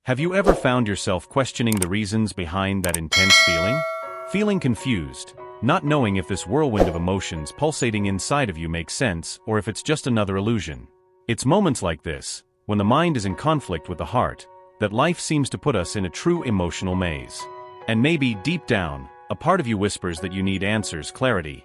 Have you ever found yourself questioning the reasons behind that intense feeling? Feeling confused, not knowing if this whirlwind of emotions pulsating inside of you makes sense or if it's just another illusion. It's moments like this, when the mind is in conflict with the heart, that life seems to put us in a true emotional maze. And maybe, deep down, a part of you whispers that you need answers, clarity.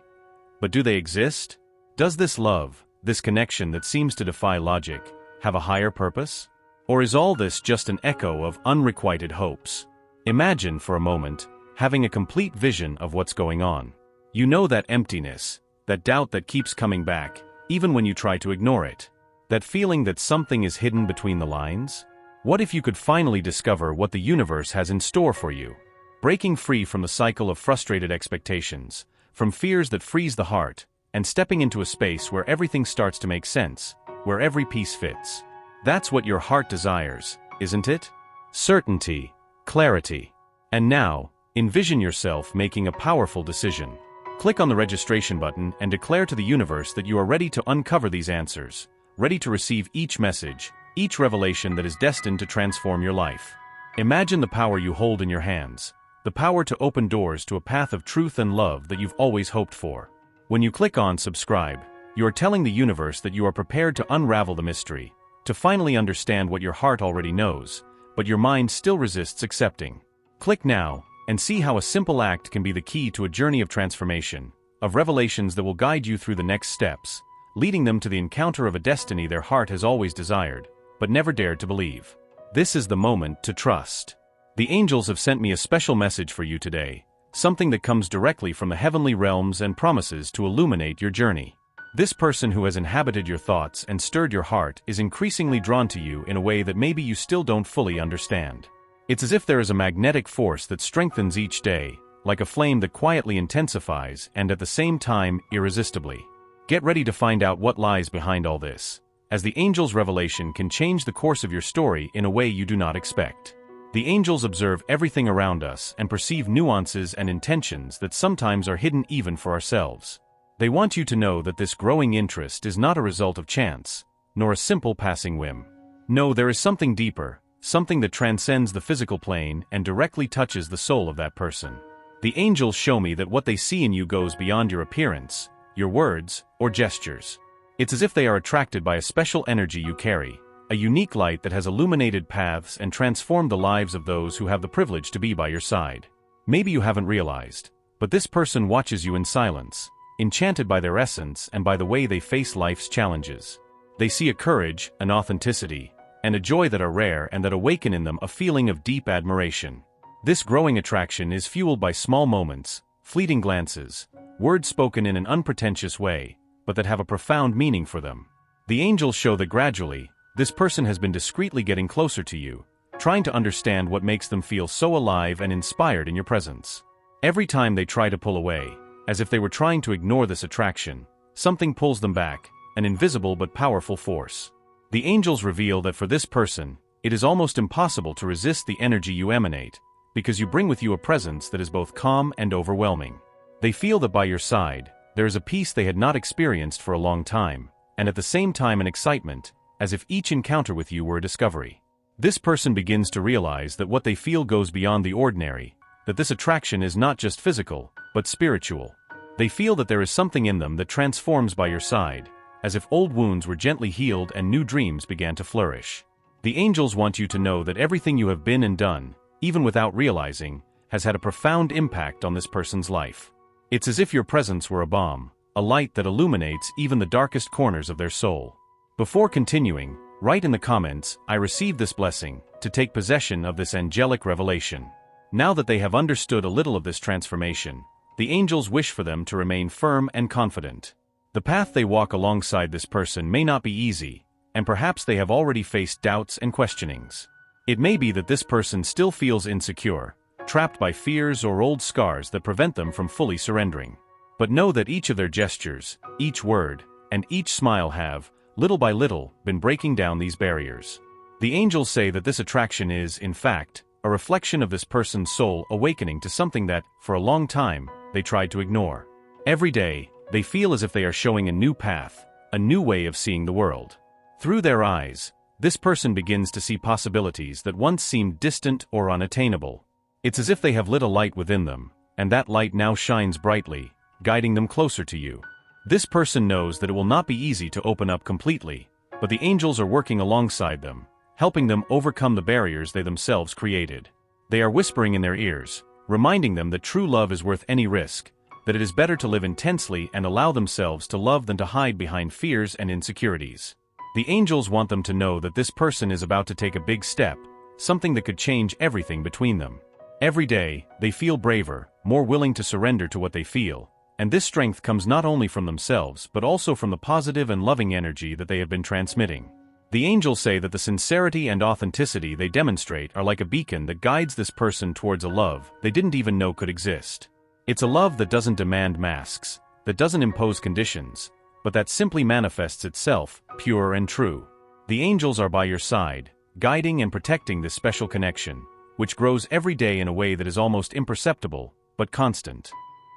But do they exist? Does this love, this connection that seems to defy logic, have a higher purpose? Or is all this just an echo of unrequited hopes? Imagine, for a moment, having a complete vision of what's going on. You know that emptiness, that doubt that keeps coming back, even when you try to ignore it. That feeling that something is hidden between the lines? What if you could finally discover what the universe has in store for you? Breaking free from the cycle of frustrated expectations, from fears that freeze the heart, and stepping into a space where everything starts to make sense, where every piece fits. That's what your heart desires, isn't it? Certainty, clarity. And now, envision yourself making a powerful decision. Click on the registration button and declare to the universe that you are ready to uncover these answers, ready to receive each message, each revelation that is destined to transform your life. Imagine the power you hold in your hands, the power to open doors to a path of truth and love that you've always hoped for. When you click on subscribe, you are telling the universe that you are prepared to unravel the mystery, to finally understand what your heart already knows, but your mind still resists accepting. Click now, and see how a simple act can be the key to a journey of transformation, of revelations that will guide you through the next steps, leading them to the encounter of a destiny their heart has always desired, but never dared to believe. This is the moment to trust. The angels have sent me a special message for you today, something that comes directly from the heavenly realms and promises to illuminate your journey. This person who has inhabited your thoughts and stirred your heart is increasingly drawn to you in a way that maybe you still don't fully understand. It's as if there is a magnetic force that strengthens each day, like a flame that quietly intensifies and at the same time irresistibly. Get ready to find out what lies behind all this, as the angel's revelation can change the course of your story in a way you do not expect. The angels observe everything around us and perceive nuances and intentions that sometimes are hidden even for ourselves. They want you to know that this growing interest is not a result of chance, nor a simple passing whim. No, there is something deeper, something that transcends the physical plane and directly touches the soul of that person. The angels show me that what they see in you goes beyond your appearance, your words, or gestures. It's as if they are attracted by a special energy you carry, a unique light that has illuminated paths and transformed the lives of those who have the privilege to be by your side. Maybe you haven't realized, but this person watches you in silence, enchanted by their essence and by the way they face life's challenges. They see a courage, an authenticity, and a joy that are rare and that awaken in them a feeling of deep admiration. This growing attraction is fueled by small moments, fleeting glances, words spoken in an unpretentious way, but that have a profound meaning for them. The angels show that gradually, this person has been discreetly getting closer to you, trying to understand what makes them feel so alive and inspired in your presence. Every time they try to pull away, as if they were trying to ignore this attraction, something pulls them back, an invisible but powerful force. The angels reveal that for this person, it is almost impossible to resist the energy you emanate, because you bring with you a presence that is both calm and overwhelming. They feel that by your side, there is a peace they had not experienced for a long time, and at the same time an excitement, as if each encounter with you were a discovery. This person begins to realize that what they feel goes beyond the ordinary, that this attraction is not just physical, but spiritual. They feel that there is something in them that transforms by your side, as if old wounds were gently healed and new dreams began to flourish. The angels want you to know that everything you have been and done, even without realizing, has had a profound impact on this person's life. It's as if your presence were a balm, a light that illuminates even the darkest corners of their soul. Before continuing, write in the comments, "I received this blessing," to take possession of this angelic revelation. Now that they have understood a little of this transformation, the angels wish for them to remain firm and confident. The path they walk alongside this person may not be easy, and perhaps they have already faced doubts and questionings. It may be that this person still feels insecure, trapped by fears or old scars that prevent them from fully surrendering. But know that each of their gestures, each word, and each smile have, little by little, been breaking down these barriers. The angels say that this attraction is, in fact, a reflection of this person's soul awakening to something that, for a long time, they tried to ignore. Every day, they feel as if they are showing a new path, a new way of seeing the world. Through their eyes, this person begins to see possibilities that once seemed distant or unattainable. It's as if they have lit a light within them, and that light now shines brightly, guiding them closer to you. This person knows that it will not be easy to open up completely, but the angels are working alongside them, helping them overcome the barriers they themselves created. They are whispering in their ears, reminding them that true love is worth any risk, that it is better to live intensely and allow themselves to love than to hide behind fears and insecurities. The angels want them to know that this person is about to take a big step, something that could change everything between them. Every day, they feel braver, more willing to surrender to what they feel, and this strength comes not only from themselves but also from the positive and loving energy that they have been transmitting. The angels say that the sincerity and authenticity they demonstrate are like a beacon that guides this person towards a love they didn't even know could exist. It's a love that doesn't demand masks, that doesn't impose conditions, but that simply manifests itself, pure and true. The angels are by your side, guiding and protecting this special connection, which grows every day in a way that is almost imperceptible, but constant.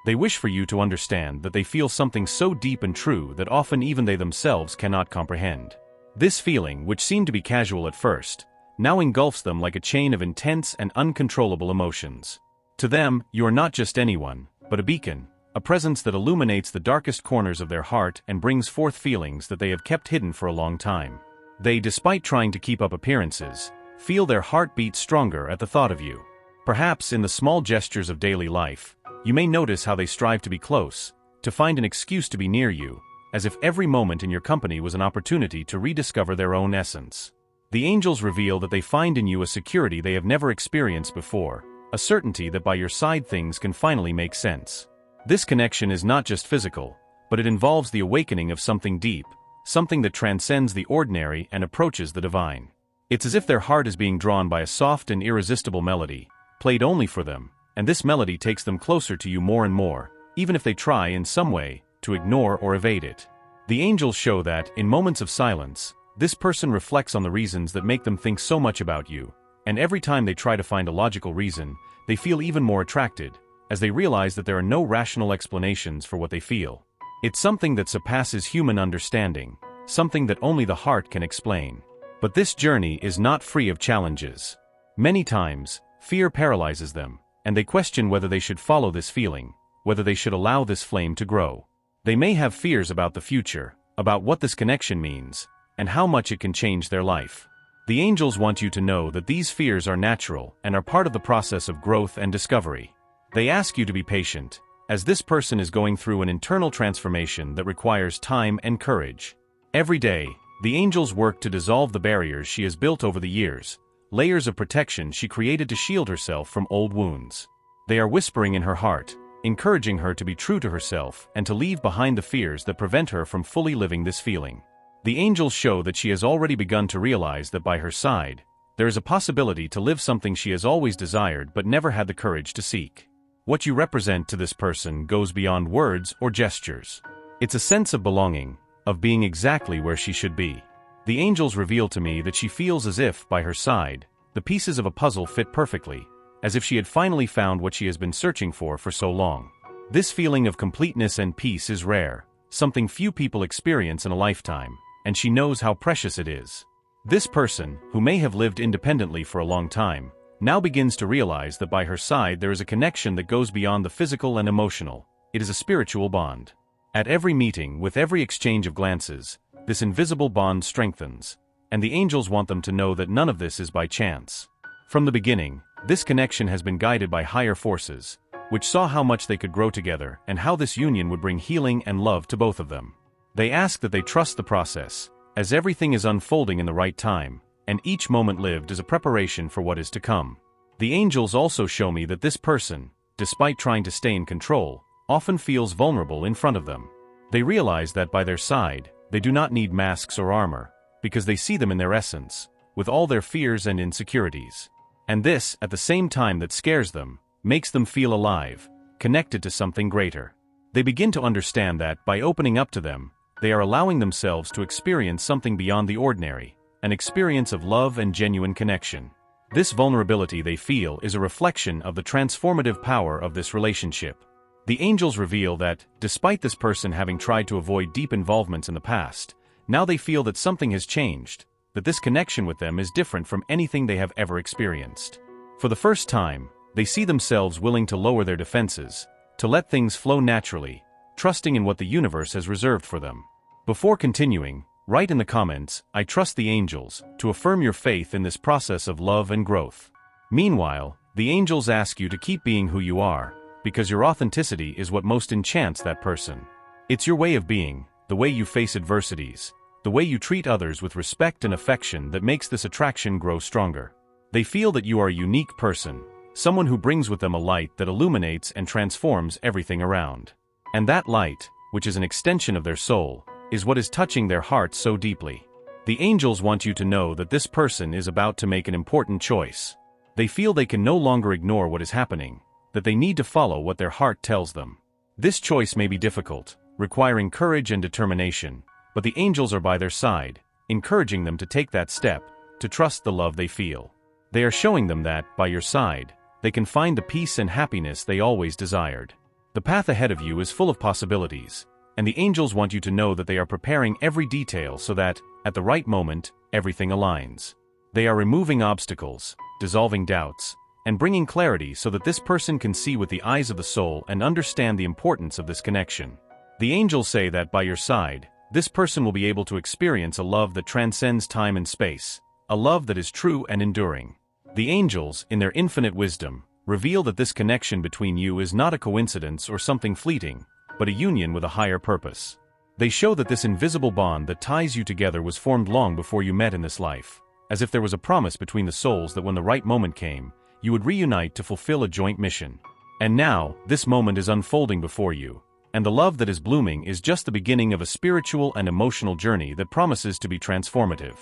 They wish for you to understand that they feel something so deep and true that often even they themselves cannot comprehend. This feeling, which seemed to be casual at first, now engulfs them like a chain of intense and uncontrollable emotions. To them, you are not just anyone, but a beacon, a presence that illuminates the darkest corners of their heart and brings forth feelings that they have kept hidden for a long time. They, despite trying to keep up appearances, feel their heart beat stronger at the thought of you. Perhaps in the small gestures of daily life, you may notice how they strive to be close, to find an excuse to be near you, as if every moment in your company was an opportunity to rediscover their own essence. The angels reveal that they find in you a security they have never experienced before, a certainty that by your side things can finally make sense. This connection is not just physical, but it involves the awakening of something deep, something that transcends the ordinary and approaches the divine. It's as if their heart is being drawn by a soft and irresistible melody, played only for them, and this melody takes them closer to you more and more, even if they try in some way to ignore or evade it. The angels show that, in moments of silence, this person reflects on the reasons that make them think so much about you, and every time they try to find a logical reason, they feel even more attracted, as they realize that there are no rational explanations for what they feel. It's something that surpasses human understanding, something that only the heart can explain. But this journey is not free of challenges. Many times, fear paralyzes them, and they question whether they should follow this feeling, whether they should allow this flame to grow. They may have fears about the future, about what this connection means, and how much it can change their life. The angels want you to know that these fears are natural and are part of the process of growth and discovery. They ask you to be patient, as this person is going through an internal transformation that requires time and courage. Every day, the angels work to dissolve the barriers she has built over the years, layers of protection she created to shield herself from old wounds. They are whispering in her heart, encouraging her to be true to herself and to leave behind the fears that prevent her from fully living this feeling. The angels show that she has already begun to realize that by her side, there is a possibility to live something she has always desired but never had the courage to seek. What you represent to this person goes beyond words or gestures. It's a sense of belonging, of being exactly where she should be. The angels reveal to me that she feels as if, by her side, the pieces of a puzzle fit perfectly, as if she had finally found what she has been searching for so long. This feeling of completeness and peace is rare, something few people experience in a lifetime, and she knows how precious it is. This person, who may have lived independently for a long time, now begins to realize that by her side there is a connection that goes beyond the physical and emotional. It is a spiritual bond. At every meeting, with every exchange of glances, this invisible bond strengthens, and the angels want them to know that none of this is by chance. From the beginning, this connection has been guided by higher forces, which saw how much they could grow together and how this union would bring healing and love to both of them. They ask that they trust the process, as everything is unfolding in the right time, and each moment lived is a preparation for what is to come. The angels also show me that this person, despite trying to stay in control, often feels vulnerable in front of them. They realize that by their side, they do not need masks or armor, because they see them in their essence, with all their fears and insecurities. And this, at the same time that scares them, makes them feel alive, connected to something greater. They begin to understand that, by opening up to them, they are allowing themselves to experience something beyond the ordinary, an experience of love and genuine connection. This vulnerability they feel is a reflection of the transformative power of this relationship. The angels reveal that, despite this person having tried to avoid deep involvements in the past, now they feel that something has changed, that this connection with them is different from anything they have ever experienced. For the first time, they see themselves willing to lower their defenses, to let things flow naturally, trusting in what the universe has reserved for them. Before continuing, write in the comments, "I trust the angels," to affirm your faith in this process of love and growth. Meanwhile, the angels ask you to keep being who you are, because your authenticity is what most enchants that person. It's your way of being, the way you face adversities, the way you treat others with respect and affection that makes this attraction grow stronger. They feel that you are a unique person, someone who brings with them a light that illuminates and transforms everything around. And that light, which is an extension of their soul, is what is touching their hearts so deeply. The angels want you to know that this person is about to make an important choice. They feel they can no longer ignore what is happening, that they need to follow what their heart tells them. This choice may be difficult, requiring courage and determination, but the angels are by their side, encouraging them to take that step, to trust the love they feel. They are showing them that, by your side, they can find the peace and happiness they always desired. The path ahead of you is full of possibilities, and the angels want you to know that they are preparing every detail so that, at the right moment, everything aligns. They are removing obstacles, dissolving doubts, and bringing clarity so that this person can see with the eyes of the soul and understand the importance of this connection. The angels say that by your side, this person will be able to experience a love that transcends time and space, a love that is true and enduring. The angels, in their infinite wisdom, reveal that this connection between you is not a coincidence or something fleeting, but a union with a higher purpose. They show that this invisible bond that ties you together was formed long before you met in this life, as if there was a promise between the souls that when the right moment came, you would reunite to fulfill a joint mission. And now, this moment is unfolding before you, and the love that is blooming is just the beginning of a spiritual and emotional journey that promises to be transformative.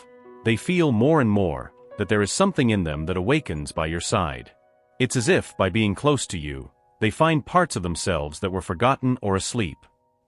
They feel more and more that there is something in them that awakens by your side. It's as if, by being close to you, they find parts of themselves that were forgotten or asleep.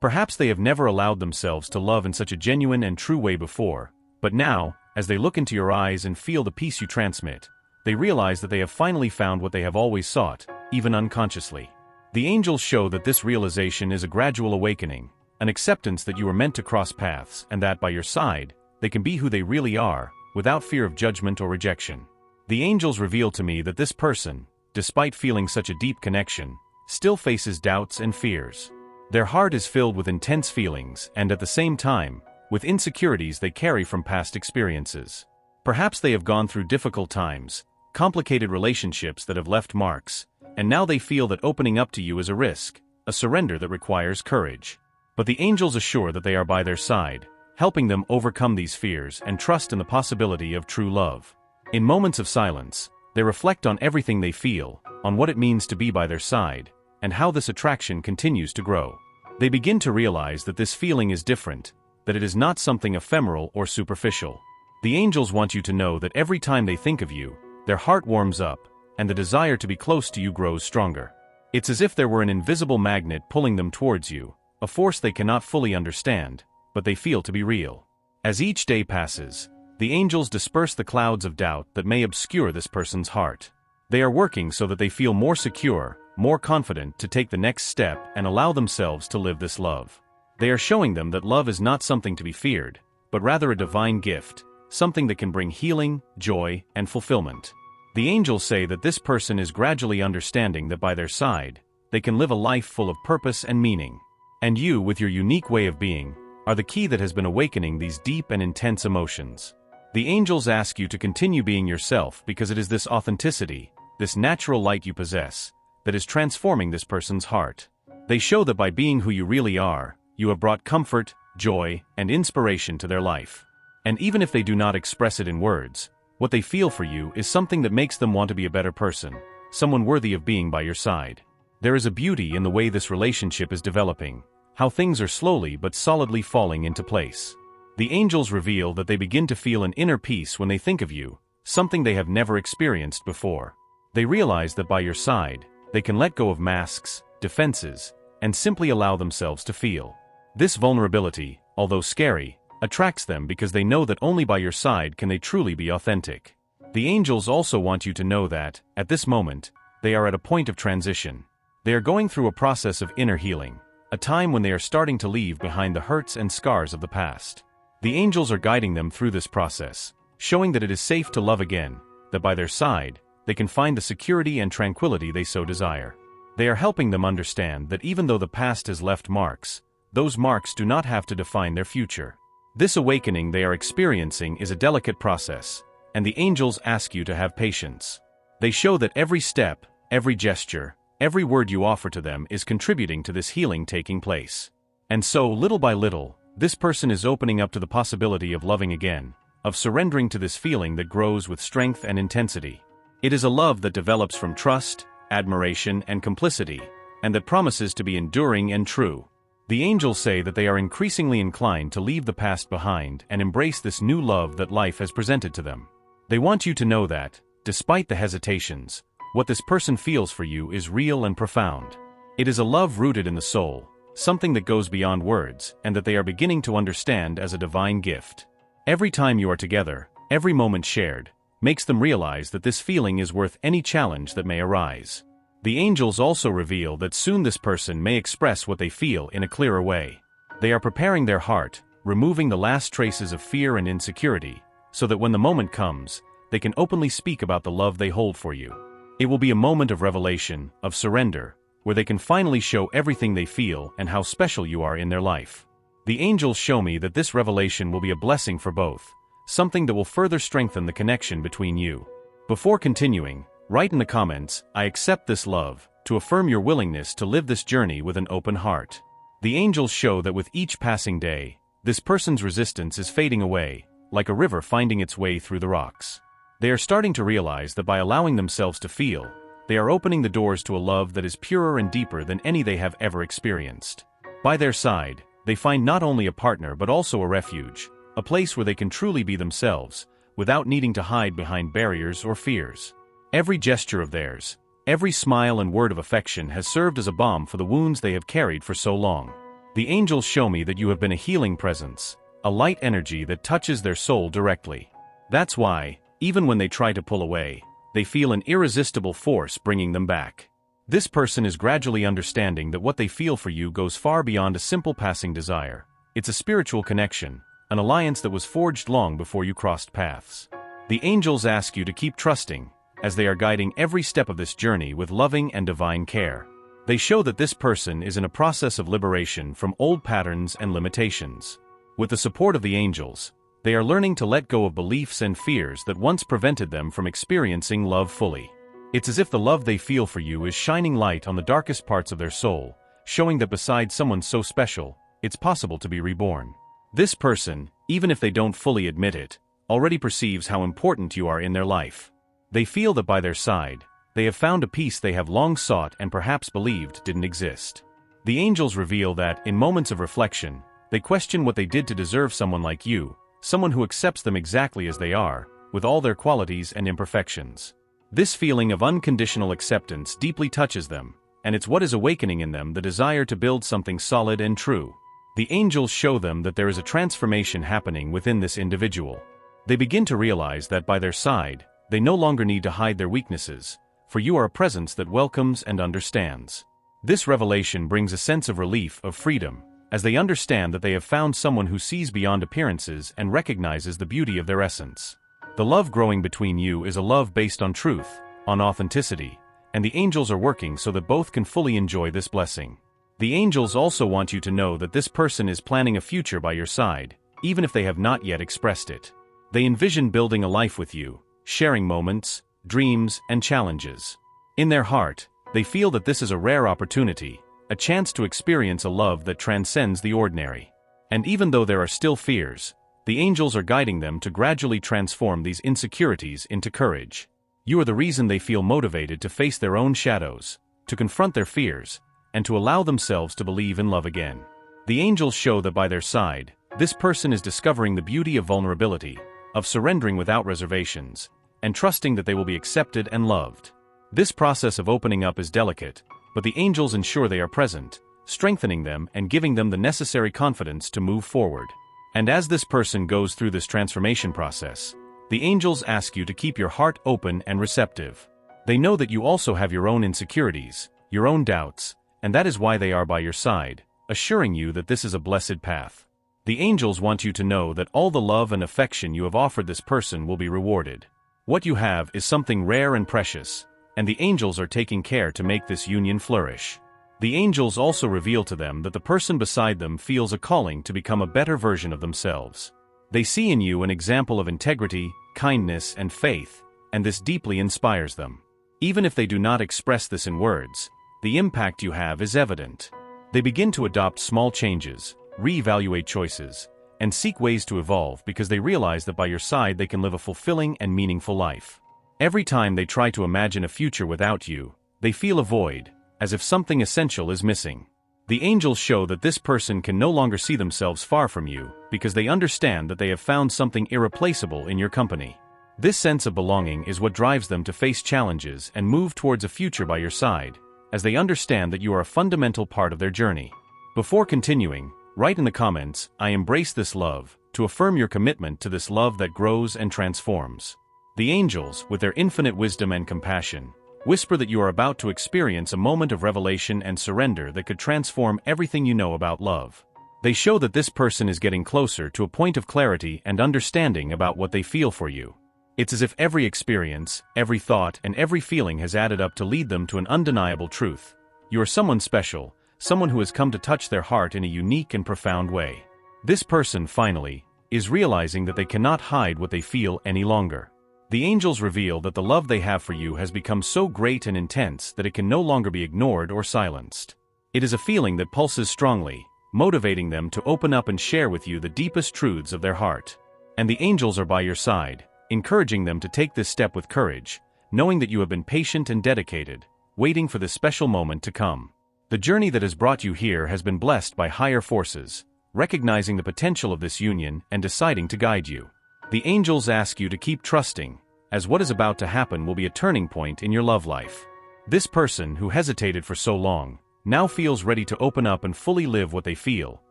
Perhaps they have never allowed themselves to love in such a genuine and true way before, but now, as they look into your eyes and feel the peace you transmit, they realize that they have finally found what they have always sought, even unconsciously. The angels show that this realization is a gradual awakening, an acceptance that you are meant to cross paths and that by your side, they can be who they really are, without fear of judgment or rejection. The angels reveal to me that this person, despite feeling such a deep connection, still faces doubts and fears. Their heart is filled with intense feelings and at the same time, with insecurities they carry from past experiences. Perhaps they have gone through difficult times, complicated relationships that have left marks, and now they feel that opening up to you is a risk, a surrender that requires courage. But the angels assure that they are by their side, helping them overcome these fears and trust in the possibility of true love. In moments of silence, they reflect on everything they feel, on what it means to be by their side, and how this attraction continues to grow. They begin to realize that this feeling is different, that it is not something ephemeral or superficial. The angels want you to know that every time they think of you, their heart warms up, and the desire to be close to you grows stronger. It's as if there were an invisible magnet pulling them towards you, a force they cannot fully understand, but they feel to be real. As each day passes, the angels disperse the clouds of doubt that may obscure this person's heart. They are working so that they feel more secure, more confident to take the next step and allow themselves to live this love. They are showing them that love is not something to be feared, but rather a divine gift, something that can bring healing, joy, and fulfillment. The angels say that this person is gradually understanding that by their side, they can live a life full of purpose and meaning. And you, with your unique way of being, are the key that has been awakening these deep and intense emotions. The angels ask you to continue being yourself because it is this authenticity, this natural light you possess, that is transforming this person's heart. They show that by being who you really are, you have brought comfort, joy, and inspiration to their life. And even if they do not express it in words, what they feel for you is something that makes them want to be a better person, someone worthy of being by your side. There is a beauty in the way this relationship is developing, how things are slowly but solidly falling into place. The angels reveal that they begin to feel an inner peace when they think of you, something they have never experienced before. They realize that by your side, they can let go of masks, defenses, and simply allow themselves to feel. This vulnerability, although scary, attracts them because they know that only by your side can they truly be authentic. The angels also want you to know that, at this moment, they are at a point of transition. They are going through a process of inner healing, a time when they are starting to leave behind the hurts and scars of the past. The angels are guiding them through this process, showing that it is safe to love again, that by their side, they can find the security and tranquility they so desire. They are helping them understand that even though the past has left marks, those marks do not have to define their future. This awakening they are experiencing is a delicate process, and the angels ask you to have patience. They show that every step, every gesture, every word you offer to them is contributing to this healing taking place. And so, little by little, this person is opening up to the possibility of loving again, of surrendering to this feeling that grows with strength and intensity. It is a love that develops from trust, admiration, and complicity, and that promises to be enduring and true. The angels say that they are increasingly inclined to leave the past behind and embrace this new love that life has presented to them. They want you to know that, despite the hesitations, what this person feels for you is real and profound. It is a love rooted in the soul, something that goes beyond words, and that they are beginning to understand as a divine gift. Every time you are together, every moment shared, makes them realize that this feeling is worth any challenge that may arise. The angels also reveal that soon this person may express what they feel in a clearer way. They are preparing their heart, removing the last traces of fear and insecurity, so that when the moment comes, they can openly speak about the love they hold for you. It will be a moment of revelation, of surrender, where they can finally show everything they feel and how special you are in their life. The angels show me that this revelation will be a blessing for both, something that will further strengthen the connection between you. Before continuing, write in the comments, "I accept this love," to affirm your willingness to live this journey with an open heart. The angels show that with each passing day, this person's resistance is fading away, like a river finding its way through the rocks. They are starting to realize that by allowing themselves to feel, they are opening the doors to a love that is purer and deeper than any they have ever experienced. By their side, they find not only a partner but also a refuge, a place where they can truly be themselves, without needing to hide behind barriers or fears. Every gesture of theirs, every smile and word of affection has served as a balm for the wounds they have carried for so long. The angels show me that you have been a healing presence, a light energy that touches their soul directly. That's why, even when they try to pull away, they feel an irresistible force bringing them back. This person is gradually understanding that what they feel for you goes far beyond a simple passing desire. It's a spiritual connection, an alliance that was forged long before you crossed paths. The angels ask you to keep trusting, as they are guiding every step of this journey with loving and divine care. They show that this person is in a process of liberation from old patterns and limitations. With the support of the angels, they are learning to let go of beliefs and fears that once prevented them from experiencing love fully. It's as if the love they feel for you is shining light on the darkest parts of their soul, showing that beside someone so special, it's possible to be reborn. This person, even if they don't fully admit it, already perceives how important you are in their life. They feel that by their side, they have found a peace they have long sought and perhaps believed didn't exist. The angels reveal that, in moments of reflection, they question what they did to deserve someone like you, someone who accepts them exactly as they are, with all their qualities and imperfections. This feeling of unconditional acceptance deeply touches them, and it's what is awakening in them the desire to build something solid and true. The angels show them that there is a transformation happening within this individual. They begin to realize that by their side, they no longer need to hide their weaknesses, for you are a presence that welcomes and understands. This revelation brings a sense of relief, of freedom, as they understand that they have found someone who sees beyond appearances and recognizes the beauty of their essence. The love growing between you is a love based on truth, on authenticity, and the angels are working so that both can fully enjoy this blessing. The angels also want you to know that this person is planning a future by your side, even if they have not yet expressed it. They envision building a life with you, sharing moments, dreams, and challenges. In their heart, they feel that this is a rare opportunity, a chance to experience a love that transcends the ordinary. And even though there are still fears, the angels are guiding them to gradually transform these insecurities into courage. You are the reason they feel motivated to face their own shadows, to confront their fears, and to allow themselves to believe in love again. The angels show that by their side, this person is discovering the beauty of vulnerability, of surrendering without reservations, and trusting that they will be accepted and loved. This process of opening up is delicate, but the angels ensure they are present, strengthening them and giving them the necessary confidence to move forward. And as this person goes through this transformation process, the angels ask you to keep your heart open and receptive. They know that you also have your own insecurities, your own doubts, and that is why they are by your side, assuring you that this is a blessed path. The angels want you to know that all the love and affection you have offered this person will be rewarded. What you have is something rare and precious, and the angels are taking care to make this union flourish. The angels also reveal to them that the person beside them feels a calling to become a better version of themselves. They see in you an example of integrity, kindness, and faith, and this deeply inspires them. Even if they do not express this in words, the impact you have is evident. They begin to adopt small changes, reevaluate choices, and seek ways to evolve because they realize that by your side they can live a fulfilling and meaningful life. Every time they try to imagine a future without you, they feel a void, as if something essential is missing. The angels show that this person can no longer see themselves far from you because they understand that they have found something irreplaceable in your company. This sense of belonging is what drives them to face challenges and move towards a future by your side, as they understand that you are a fundamental part of their journey. Before continuing, write in the comments, "I embrace this love," to affirm your commitment to this love that grows and transforms. The angels, with their infinite wisdom and compassion, whisper that you are about to experience a moment of revelation and surrender that could transform everything you know about love. They show that this person is getting closer to a point of clarity and understanding about what they feel for you. It's as if every experience, every thought, and every feeling has added up to lead them to an undeniable truth. You are someone special, someone who has come to touch their heart in a unique and profound way. This person, finally, is realizing that they cannot hide what they feel any longer. The angels reveal that the love they have for you has become so great and intense that it can no longer be ignored or silenced. It is a feeling that pulses strongly, motivating them to open up and share with you the deepest truths of their heart. And the angels are by your side, encouraging them to take this step with courage, knowing that you have been patient and dedicated, waiting for this special moment to come. The journey that has brought you here has been blessed by higher forces, recognizing the potential of this union and deciding to guide you. The angels ask you to keep trusting, as what is about to happen will be a turning point in your love life. This person, who hesitated for so long, now feels ready to open up and fully live what they feel,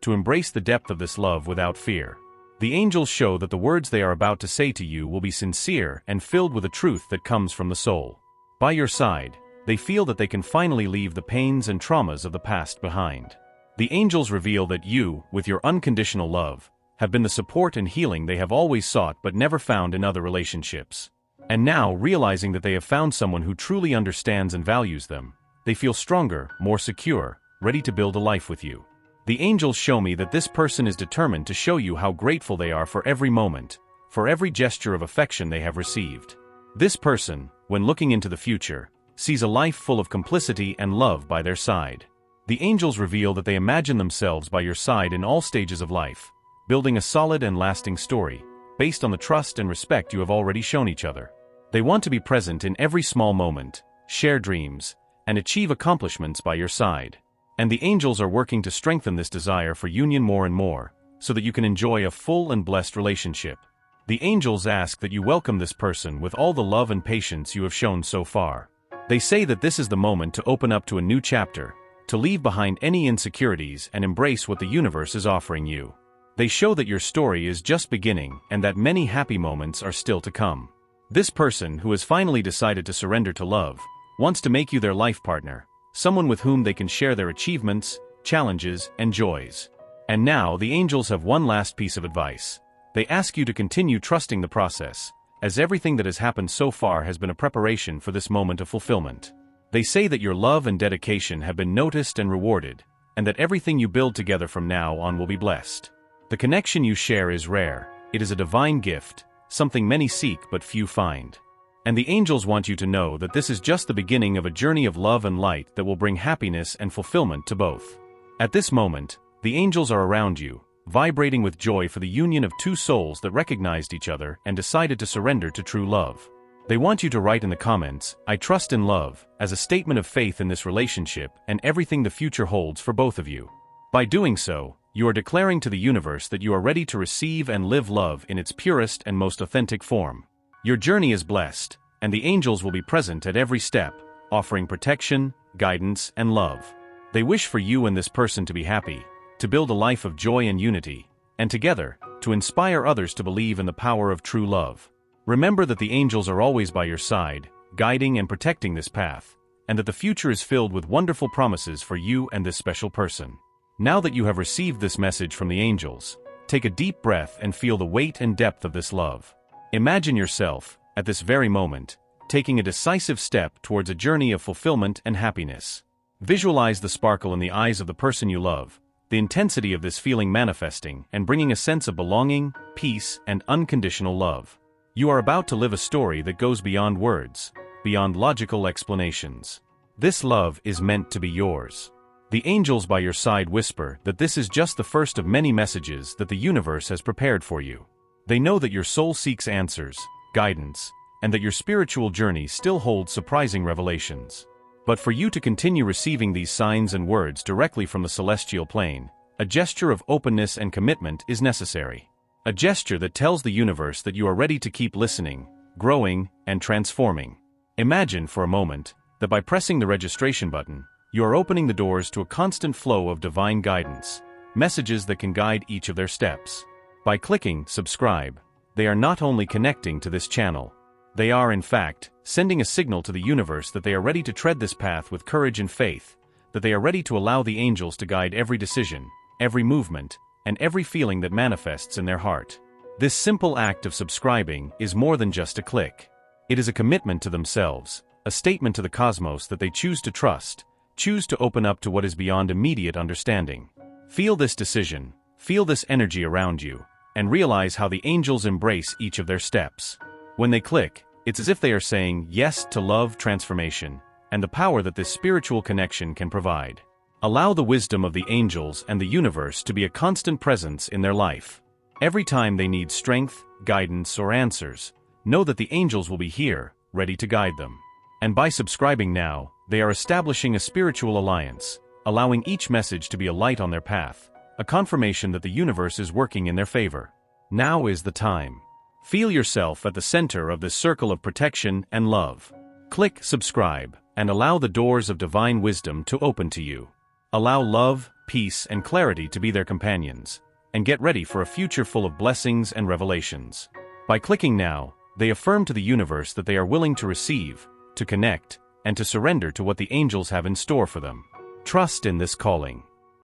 to embrace the depth of this love without fear. The angels show that the words they are about to say to you will be sincere and filled with a truth that comes from the soul. By your side, they feel that they can finally leave the pains and traumas of the past behind. The angels reveal that you, with your unconditional love, have been the support and healing they have always sought but never found in other relationships. And now, realizing that they have found someone who truly understands and values them, they feel stronger, more secure, ready to build a life with you. The angels show me that this person is determined to show you how grateful they are for every moment, for every gesture of affection they have received. This person, when looking into the future, sees a life full of complicity and love by their side. The angels reveal that they imagine themselves by your side in all stages of life, building a solid and lasting story, based on the trust and respect you have already shown each other. They want to be present in every small moment, share dreams, and achieve accomplishments by your side. And the angels are working to strengthen this desire for union more and more, so that you can enjoy a full and blessed relationship. The angels ask that you welcome this person with all the love and patience you have shown so far. They say that this is the moment to open up to a new chapter, to leave behind any insecurities and embrace what the universe is offering you. They show that your story is just beginning and that many happy moments are still to come. This person, who has finally decided to surrender to love, wants to make you their life partner, someone with whom they can share their achievements, challenges, and joys. And now the angels have one last piece of advice. They ask you to continue trusting the process, as everything that has happened so far has been a preparation for this moment of fulfillment. They say that your love and dedication have been noticed and rewarded, and that everything you build together from now on will be blessed. The connection you share is rare, it is a divine gift, something many seek but few find. And the angels want you to know that this is just the beginning of a journey of love and light that will bring happiness and fulfillment to both. At this moment, the angels are around you, vibrating with joy for the union of two souls that recognized each other and decided to surrender to true love. They want you to write in the comments, "I trust in love," as a statement of faith in this relationship and everything the future holds for both of you. By doing so, you are declaring to the universe that you are ready to receive and live love in its purest and most authentic form. Your journey is blessed, and the angels will be present at every step, offering protection, guidance, and love. They wish for you and this person to be happy, to build a life of joy and unity, and together, to inspire others to believe in the power of true love. Remember that the angels are always by your side, guiding and protecting this path, and that the future is filled with wonderful promises for you and this special person. Now that you have received this message from the angels, take a deep breath and feel the weight and depth of this love. Imagine yourself, at this very moment, taking a decisive step towards a journey of fulfillment and happiness. Visualize the sparkle in the eyes of the person you love, the intensity of this feeling manifesting and bringing a sense of belonging, peace, and unconditional love. You are about to live a story that goes beyond words, beyond logical explanations. This love is meant to be yours. The angels by your side whisper that this is just the first of many messages that the universe has prepared for you. They know that your soul seeks answers, guidance, and that your spiritual journey still holds surprising revelations. But for you to continue receiving these signs and words directly from the celestial plane, a gesture of openness and commitment is necessary. A gesture that tells the universe that you are ready to keep listening, growing, and transforming. Imagine for a moment that by pressing the registration button, you are opening the doors to a constant flow of divine guidance, messages that can guide each of their steps. By clicking subscribe, they are not only connecting to this channel, they are, in fact, sending a signal to the universe that they are ready to tread this path with courage and faith, that they are ready to allow the angels to guide every decision, every movement, and every feeling that manifests in their heart. This simple act of subscribing is more than just a click. It is a commitment to themselves, a statement to the cosmos that they choose to trust, choose to open up to what is beyond immediate understanding. Feel this decision, feel this energy around you, and realize how the angels embrace each of their steps. When they click, it's as if they are saying yes to love, transformation, and the power that this spiritual connection can provide. Allow the wisdom of the angels and the universe to be a constant presence in their life. Every time they need strength, guidance, or answers, know that the angels will be here, ready to guide them. And by subscribing now, they are establishing a spiritual alliance, allowing each message to be a light on their path, a confirmation that the universe is working in their favor. Now is the time. Feel yourself at the center of this circle of protection and love. Click subscribe and allow the doors of divine wisdom to open to you. Allow love, peace, and clarity to be their companions, and get ready for a future full of blessings and revelations. By clicking now, they affirm to the universe that they are willing to receive, to connect, and to surrender to what the angels have in store for them. Trust in this calling.